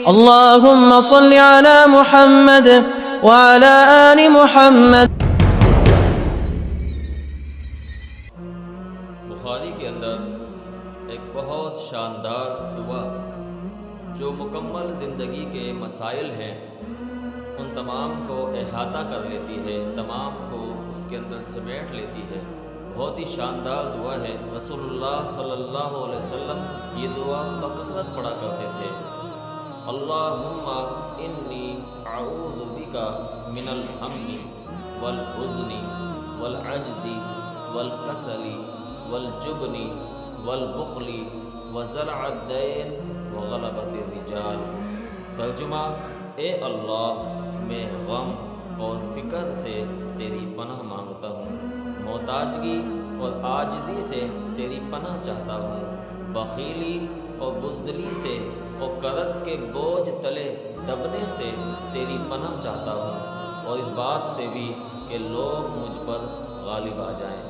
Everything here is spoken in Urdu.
اللهم صل على محمد وعلى آل محمد۔ بخاری کے اندر ایک بہت شاندار دعا جو مکمل زندگی کے مسائل ہیں ان تمام کو احاطہ کر لیتی ہے، تمام کو اس کے اندر سمیٹ لیتی ہے۔ بہت ہی شاندار دعا ہے۔ رسول اللہ صلی اللہ علیہ وسلم یہ دعا بکثرت پڑھا کرتے تھے۔ اللہم انی اعوذ بک من الہم والحزن والعجز والکسل والجبن والبخل وزلع الدین وغلبۃ الرجال۔ ترجمہ: اے اللہ، میں غم اور فکر سے تیری پناہ مانگتا ہوں، محتاجگی اور عاجزی سے تیری پناہ چاہتا ہوں، بخیلی اور بزدلی سے اور قرض کے بوجھ تلے دبنے سے تیری پناہ چاہتا ہوں، اور اس بات سے بھی کہ لوگ مجھ پر غالب آ جائیں۔